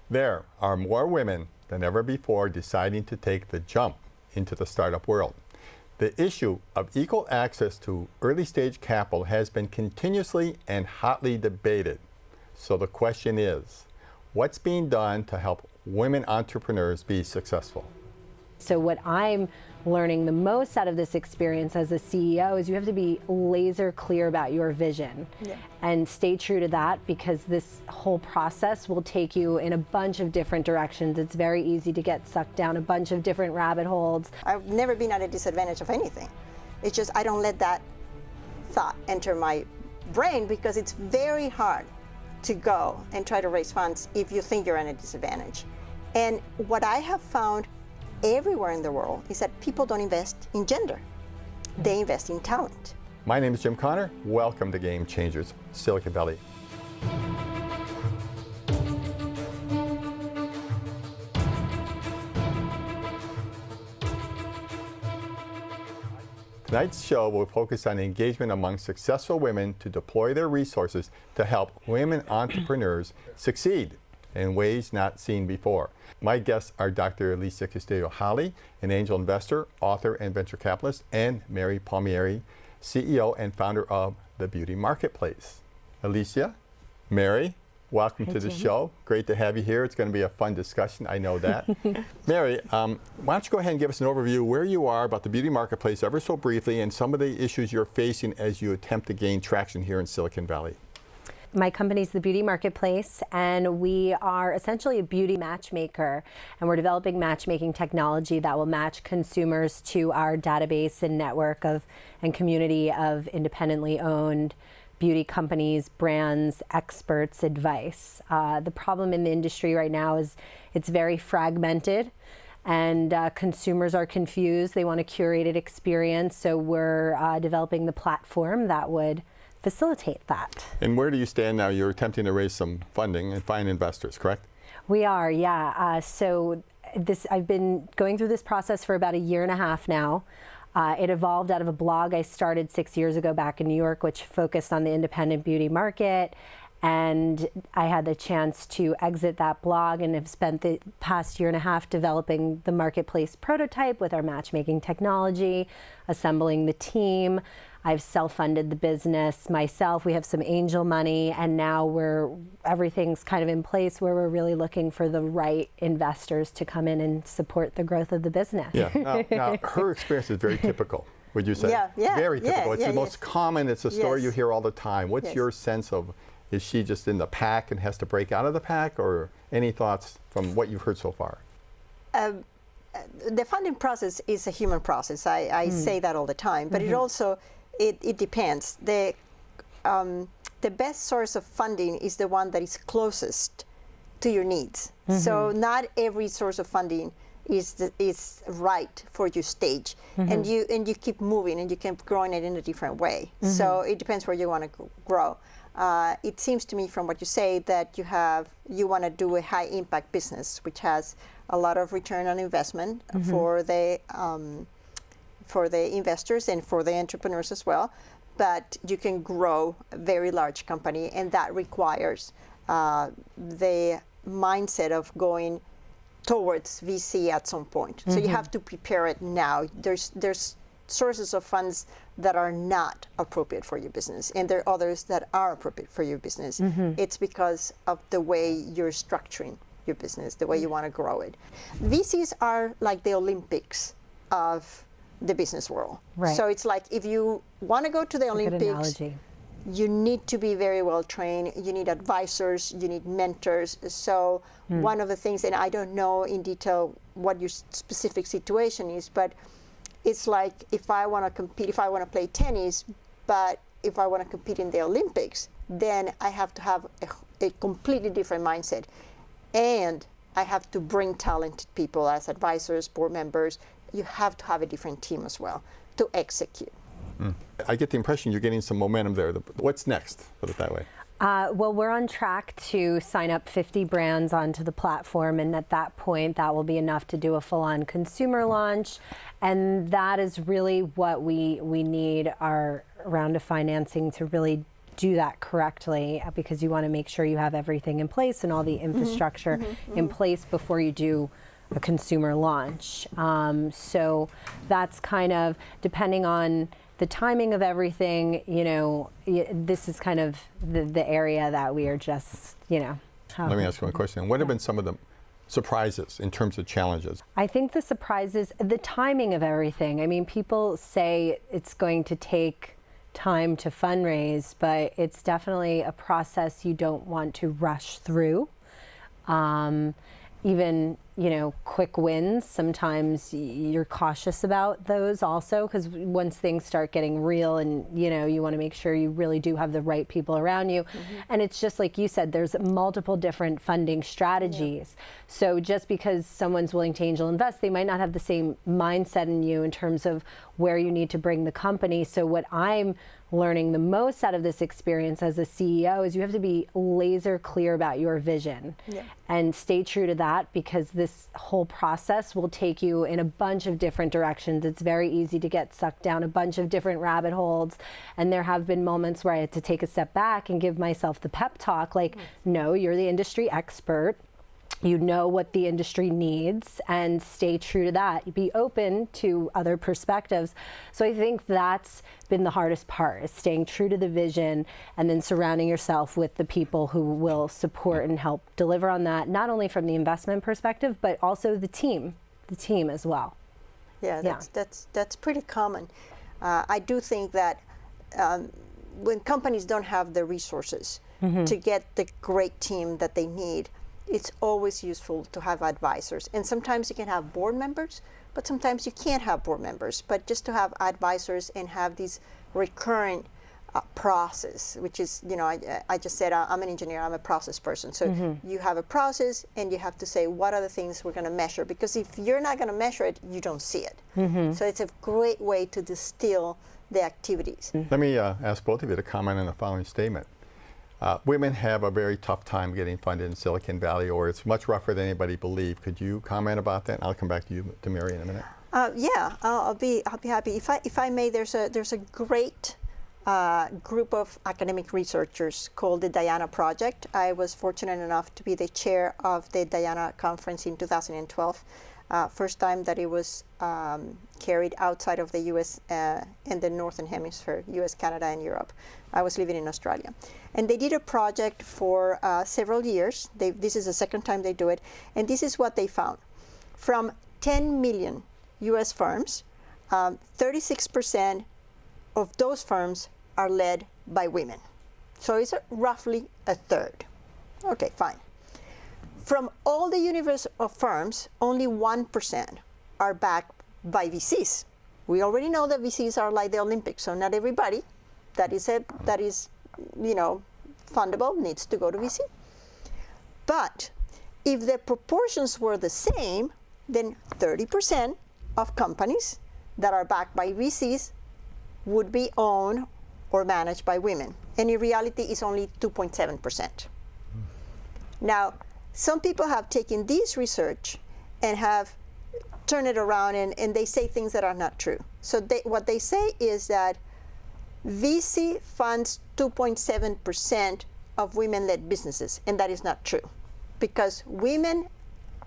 There are more women than ever before deciding to take the jump into the startup world. The issue of equal access to early-stage capital has been continuously and hotly debated. So the question is, what's being done to help women entrepreneurs be successful? So what I'm learning the most out of this experience as a CEO is you have to be laser clear about your vision and stay true to that, because this whole process will take you in a bunch of different directions. It's very easy to get sucked down a bunch of different rabbit holes. I've never been at a disadvantage of anything. It's just I don't let that thought enter my brain, because it's very hard to go and try to raise funds if you think you're at a disadvantage. And what I have found everywhere in the world is that people don't invest in gender. They invest in talent. My name is Jim Connor. Welcome to Game Changers, Silicon Valley. Tonight's show will focus on engagement among successful women to deploy their resources to help women entrepreneurs succeed in ways not seen before. My guests are Dr. Alicia Castillo Holley, an angel investor, author, and venture capitalist, and Mary Palmieri, CEO and founder of The Beauty Marketplace. Alicia, Mary, welcome to the show. Great to have you here. It's going to be a fun discussion, I know that. Mary, why don't you go ahead and give us an overview where you are about the Beauty Marketplace ever so briefly, and some of the issues you're facing as you attempt to gain traction here in Silicon Valley. My company's The Beauty Marketplace, and we are essentially a beauty matchmaker, and we're developing matchmaking technology that will match consumers to our database and network of and community of independently owned beauty companies, brands, experts, advice. The problem in the industry right now is it's very fragmented, and consumers are confused. They want a curated experience, so we're developing the platform that would facilitate that. And where do you stand now? You're attempting to raise some funding and find investors, correct? We are, yeah. So I've been going through this process for about 1.5 years now. It evolved out of a blog I started 6 years ago back in New York, which focused on the independent beauty market. And I had the chance to exit that blog and have spent the past 1.5 years developing the marketplace prototype with our matchmaking technology, assembling the team. I've self-funded the business myself. We have some angel money, and now everything's kind of in place where we're really looking for the right investors to come in and support the growth of the business. Yeah. Now her experience is very typical, would you say? Yeah. Very typical. It's the yes. most common. It's a story you hear all the time. What's Yes. your sense of, is she just in the pack and has to break out of the pack, or any thoughts from what you've heard so far? The funding process is a human process. I say that all the time, but it also, it depends. The best source of funding is the one that is closest to your needs. So not every source of funding is right for your stage, and you keep moving and you keep growing it in a different way. So it depends where you want to grow. It seems to me from what you say that you want to do a high impact business, which has a lot of return on investment for the investors and for the entrepreneurs as well. But you can grow a very large company, and that requires the mindset of going towards VC at some point. So you have to prepare it now. There's sources of funds that are not appropriate for your business, and there are others that are appropriate for your business. It's because of the way you're structuring your business, the way you want to grow it. VCs are like the Olympics of the business world. Right. So it's like if you want to go to the Olympics, you need to be very well trained. You need advisors, you need mentors. So one of the things, and I don't know in detail what your specific situation is, but it's like if I want to compete, if I want to play tennis, but if I want to compete in the Olympics, then I have to have a completely different mindset. And I have to bring talented people as advisors, board members. You have to have a different team as well to execute. I get the impression you're getting some momentum there. What's next, put it that way? Well, we're on track to sign up 50 brands onto the platform, and at that point, that will be enough to do a full-on consumer launch. And that is really what we need, our round of financing to really do that correctly, because you want to make sure you have everything in place and all the infrastructure in place before you do a consumer launch. So that's kind of, depending on the timing of everything, you know, this is kind of the area that we are just, you know. Let me ask you one question. What have been some of the surprises in terms of challenges? I think the surprises, the timing of everything. I mean, people say it's going to take time to fundraise, but it's definitely a process you don't want to rush through. Even, you know, quick wins, sometimes you're cautious about those also, because once things start getting real and, you know, you want to make sure you really do have the right people around you. And it's just like you said, there's multiple different funding strategies. So just because someone's willing to angel invest, they might not have the same mindset in you in terms of where you need to bring the company. So what I'm learning the most out of this experience as a CEO is you have to be laser clear about your vision and stay true to that, because this whole process will take you in a bunch of different directions. It's very easy to get sucked down a bunch of different rabbit holes, and there have been moments where I had to take a step back and give myself the pep talk, like, no, you're the industry expert. You know what the industry needs, and stay true to that. Be open to other perspectives. So I think that's been the hardest part, is staying true to the vision and then surrounding yourself with the people who will support and help deliver on that, not only from the investment perspective, but also the team as well. Yeah, that's pretty common. I do think that when companies don't have the resources to get the great team that they need, it's always useful to have advisors. And sometimes you can have board members, but sometimes you can't have board members. But just to have advisors and have this recurrent process, which is, you know, I just said I'm an engineer, I'm a process person. So you have a process, and you have to say, what are the things we're going to measure? Because if you're not going to measure it, you don't see it. So it's a great way to distill the activities. Let me ask both of you to comment on the following statement. Women have a very tough time getting funded in Silicon Valley, or it's much rougher than anybody believed. Could you comment about that? I'll come back to you, to Mary, in a minute. Yeah, I'll be happy. If I may, there's a great group of academic researchers called the Diana Project. I was fortunate enough to be the chair of the Diana conference in 2012. First time that it was carried outside of the U.S. In the Northern Hemisphere, U.S., Canada, and Europe. I was living in Australia. And they did a project for several years. This is the second time they do it. And this is what they found. From 10 million U.S. firms, 36% of those firms are led by women. So it's roughly a third. Okay, fine. From all the universe of firms, only 1% are backed by VCs. We already know that VCs are like the Olympics, so not everybody that is you know, fundable needs to go to VC. But if the proportions were the same, then 30% of companies that are backed by VCs would be owned or managed by women. And in reality, it's only 2.7%. Now, some people have taken this research and have turned it around, and they say things that are not true. So what they say is that VC funds 2.7% of women-led businesses, and that is not true, because women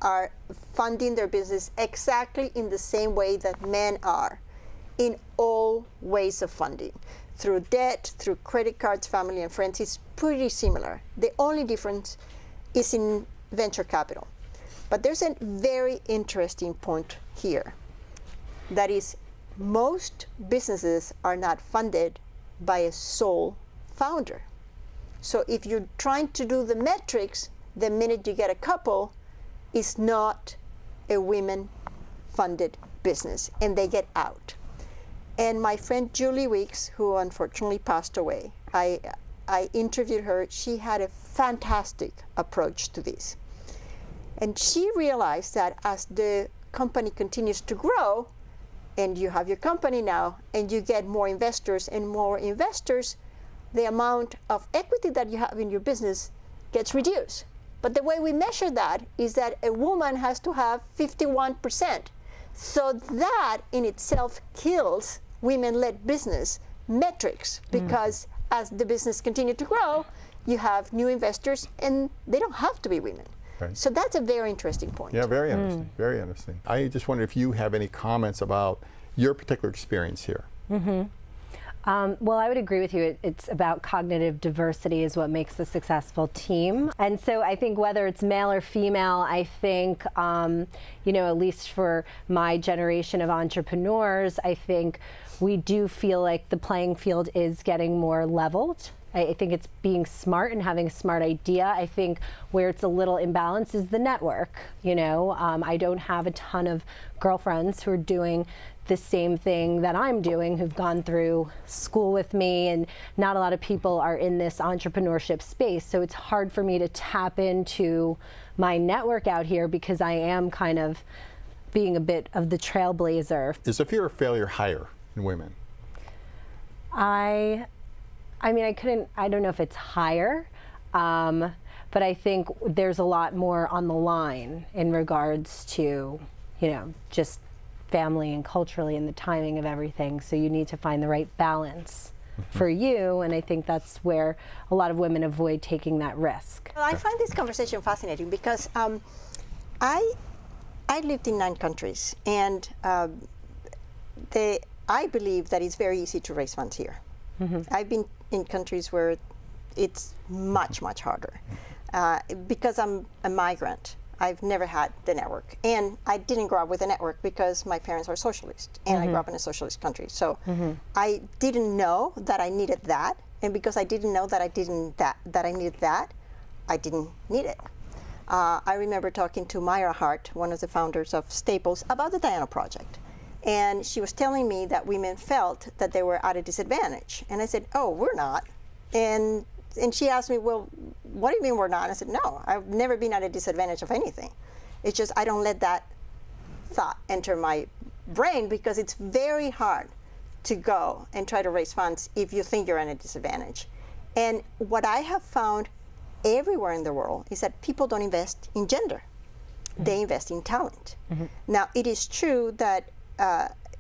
are funding their business exactly in the same way that men are in all ways of funding. Through debt, through credit cards, family and friends, it's pretty similar. The only difference is in venture capital. But there's a very interesting point here. That is, most businesses are not funded by a sole founder. So if you're trying to do the metrics, the minute you get a couple, it's not a women-funded business, and they get out. And my friend Julie Weeks, who unfortunately passed away, I interviewed her. She had a fantastic approach to this. And she realized that as the company continues to grow, and you have your company now, and you get more investors, the amount of equity that you have in your business gets reduced. But the way we measure that is that a woman has to have 51%. So that in itself kills women-led business metrics, because as the business continued to grow, you have new investors, and they don't have to be women. Right. So that's a very interesting point. Yeah, very interesting, very interesting. I just wonder if you have any comments about your particular experience here. Well, I would agree with you. It's about cognitive diversity is what makes a successful team. And so I think whether it's male or female, I think, you know, at least for my generation of entrepreneurs, I think we do feel like the playing field is getting more leveled. I think it's being smart and having a smart idea. I think where it's a little imbalanced is the network. You know, I don't have a ton of girlfriends who are doing the same thing that I'm doing, who've gone through school with me, and not a lot of people are in this entrepreneurship space. So it's hard for me to tap into my network out here because I am kind of being a bit of the trailblazer. Is the fear of failure higher in women? I mean, I don't know if it's higher, but I think there's a lot more on the line in regards to, you know, just family and culturally and the timing of everything. So you need to find the right balance for you, and I think that's where a lot of women avoid taking that risk. Well, I find this conversation fascinating because I lived in 9 countries, and I believe that it's very easy to raise funds here. I've been in countries where it's much, much harder. Because I'm a migrant, I've never had the network. And I didn't grow up with a network because my parents are socialist, and I grew up in a socialist country. So I didn't know that I needed that, and because I didn't know that I needed that, I didn't need it. I remember talking to Myra Hart, one of the founders of Staples, about the Diana Project. And she was telling me that women felt that they were at a disadvantage. And I said, oh, we're not. And she asked me, well, what do you mean we're not? And I said, no, I've never been at a disadvantage of anything. It's just I don't let that thought enter my brain because it's very hard to go and try to raise funds if you think you're at a disadvantage. And what I have found everywhere in the world is that people don't invest in gender. They invest in talent. Now, it is true that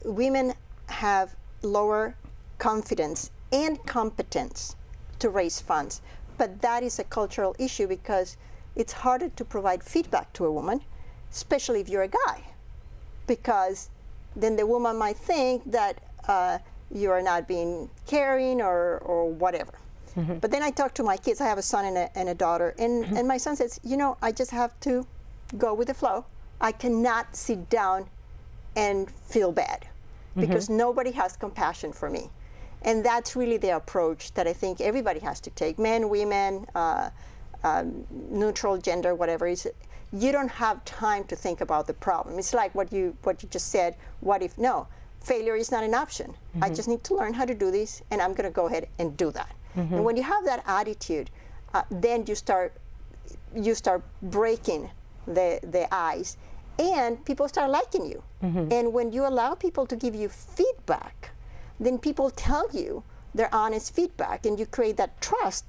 women have lower confidence and competence to raise funds, but that is a cultural issue because it's harder to provide feedback to a woman, especially if you're a guy, because then the woman might think that you are not being caring or whatever. But then I talk to my kids. I have a son and a daughter, and my son says, you know, I just have to go with the flow. I cannot sit down and feel bad because nobody has compassion for me. And that's really the approach that I think everybody has to take, men, women, neutral gender, whatever. You don't have time to think about the problem. It's like what you just said, what if? No, failure is not an option. I just need to learn how to do this, and I'm going to go ahead and do that. And when you have that attitude, then you start breaking the ice, and people start liking you. And when you allow people to give you feedback, then people tell you their honest feedback, and you create that trust,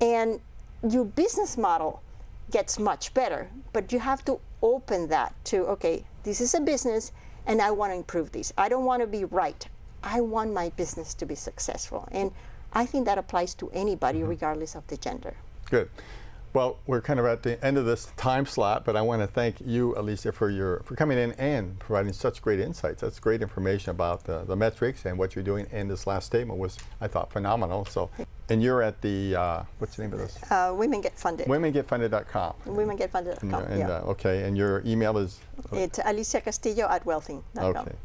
and your business model gets much better. But you have to open that to, okay, this is a business, and I want to improve this. I don't want to be right. I want my business to be successful. And I think that applies to anybody, regardless of the gender. Good. Well, we're kind of at the end of this time slot, but I want to thank you, Alicia, for coming in and providing such great insights. That's great information about the metrics and what you're doing. And this last statement was, I thought, phenomenal. So, and you're at the what's the name of this? Women Get Funded. WomenGetFunded.com. WomenGetFunded.com. And okay. And your email is? It's Alicia Castillo at Wealthing.com. Okay.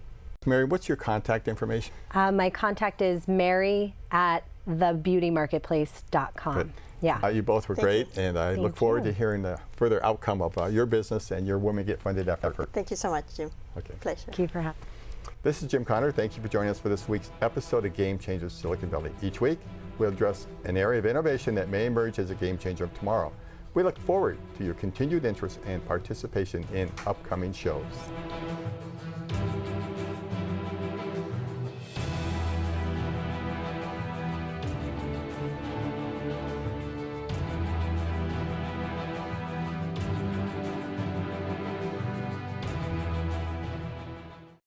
Mary, what's your contact information? My contact is Mary at thebeautymarketplace.com. Good. Yeah. You both were great, and I look forward to hearing the further outcome of your business and your Women Get Funded effort. Thank you so much, Jim. Okay. Pleasure. Thank you for having me. This is Jim Conner. Thank you for joining us for this week's episode of Game Changers Silicon Valley. Each week, we'll address an area of innovation that may emerge as a game changer of tomorrow. We look forward to your continued interest and participation in upcoming shows.